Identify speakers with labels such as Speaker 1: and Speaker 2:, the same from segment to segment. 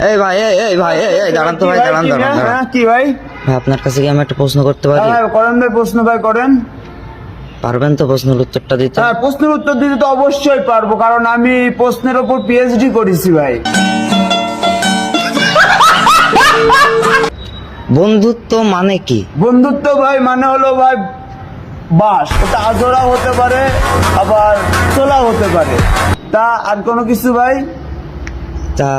Speaker 1: এই ভাই এই ভাই এই দাঁড়ান তো ভাই, দাঁড়ান।
Speaker 2: কি ভাই?
Speaker 1: ভাই আপনার কাছে কি আমি একটা প্রশ্ন করতে পারি?
Speaker 2: হ্যাঁ করেন ভাই, প্রশ্ন ভাই করেন।
Speaker 1: পারবেন তো প্রশ্নের উত্তরটা দিতে?
Speaker 2: হ্যাঁ প্রশ্নের উত্তর দিতে তো অবশ্যই পারবো, কারণ আমি প্রশ্নের ওপর পিএইচডি করেছি ভাই।
Speaker 1: বন্ধুত্ব মানে কি?
Speaker 2: বন্ধুত্ব ভাই মানে হলো ভাই বাস, ওটা আজোড়া হতে পারে আবার চোলা হতে পারে, তা আর কোনো কিছু ভাই?
Speaker 1: তা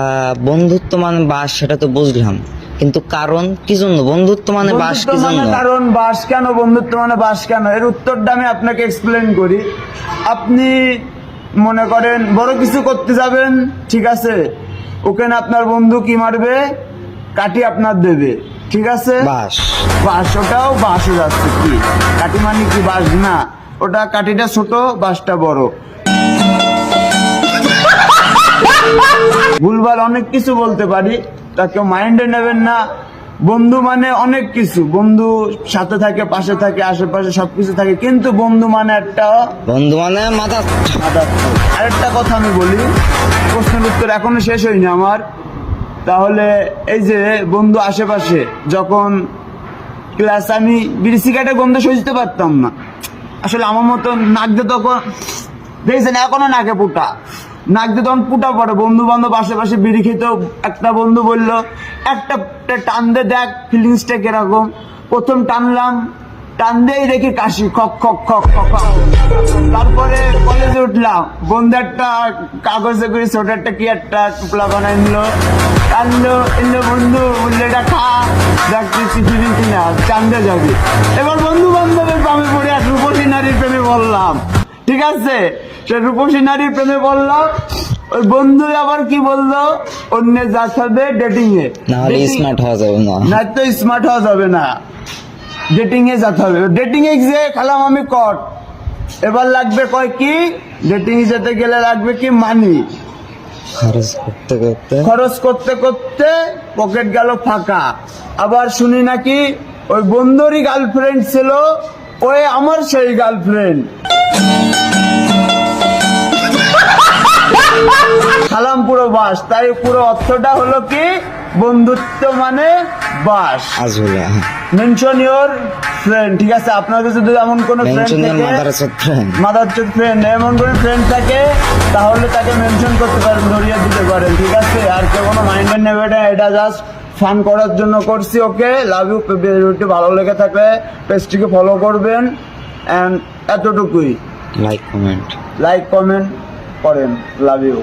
Speaker 1: বন্ধুত্ব মানে বাস সেটা তো বুঝলাম, কিন্তু কারণ কি জন্য বন্ধুত্ব মানে বাস কি
Speaker 2: বন্ধুত্ব
Speaker 1: জন্য?
Speaker 2: মানে কারণ, বাস কেন, বন্ধুত্ব মানে বাস কেন, এর উত্তরটা আমি আপনাকে এক্সপ্লেন করি। আপনি মনে করেন বড় কিছু করতে যাবেন, ঠিক আছে, ওখানে আপনার বন্ধু কি মারবে, কাঠি আপনার দেবে, ঠিক আছে,
Speaker 1: বাস।
Speaker 2: বাস, ওটাও বাসে যাচ্ছে। কি কাঠি মানে কি বাস না, ওটা কাঠিটা ছোট বাসটা বড়। ভুলভাল অনেক কিছু বলতে পারি, তা কেউ মাইন্ডে নেবেন না। বন্ধু মানে অনেক কিছু, বন্ধু সাথে থাকে, পাশে থাকে, আশেপাশে সবকিছু থাকে, কিন্তু বন্ধু মানে একটা
Speaker 1: বন্ধু মানে মাথা।
Speaker 2: আরেকটা কথা আমি বলি, প্রশ্নের উত্তর এখনো শেষ হয়নি আমার। তাহলে এই যে বন্ধু আশেপাশে, যখন ক্লাস আমি বিড়ি সিগারেটের গন্ধ সইতে পারতাম না, আসলে আমার মতো নাক দিয়ে তখন দেখছেন এখনো নাকে পুটা, নাক দিয়ে তখন পুটা পড়ে। বন্ধু বান্ধব আশেপাশে বিড়ি খেতেও একটা বন্ধু বললো একটা টান দে দেখ ফিলিংসটা কিরকম। প্রথম টানলাম, টান দিয়েই দেখি কাশি, খক খক খক খক। তারপরে কলেজে উঠলাম, বন্ধু একটা কাগজে করে ছোট একটা কি একটা টুকলা বানাই নিল, টানলো, এলো বন্ধু বললো এটা খা, দেখ পৃথিবী কিনা চান্দে যাবি। এবার বন্ধু বান্ধবের প্রেমে পড়ে এক রূপসী নারীর প্রেমে বললাম, ঠিক আছে, সে রূপসী নারীর প্রেমে বললাম। ওই বন্ধু আবার কি বললো, অন্য যাচ্ছে ডেটিং এ,
Speaker 1: নাহলে স্মার্ট হওয়া যাবে না।
Speaker 2: না তো স্মার্ট হওয়া যাবে না, ডেটিং এ যেতে হবে। ডেটিং এ যে খেলাম আমি কট, এবার লাগবে কয় কি, ডেটিং এ যেতে গেলে লাগবে কি মানি। খরচ করতে করতে পকেট গেল ফাঁকা। আবার শুনি নাকি ওই বন্ধুরই গার্লফ্রেন্ড ছিল, ওই আমার সেই গার্লফ্রেন্ড। খালাম পুরো বাস, তাই পুরো অর্থটা হলো কি, বন্ধুত্ব মানে বাস।
Speaker 1: আসলে
Speaker 2: মেনশন ইওর ফ্রেন্ড, ঠিক আছে, আপনার কাছে যদি এমন কোন মাদারচোদ ফ্রেন্ড, এমন কোন ফ্রেন্ড থাকে, তাহলে তাকে মেনশন করতে পারেন, ধরিয়ে দিতে পারেন, ঠিক আছে। আর কেউ কোনো মাইন্ডে নেবে না, এটা জাস্ট ফান করার জন্য করছি। ওকে, লাভ ইউ। ভিডিওটি ভালো লেগে থাকলে পেজটিকে ফলো করবেন, এন্ড এতটুকুই।
Speaker 1: লাইক কমেন্ট
Speaker 2: করেন। Love you.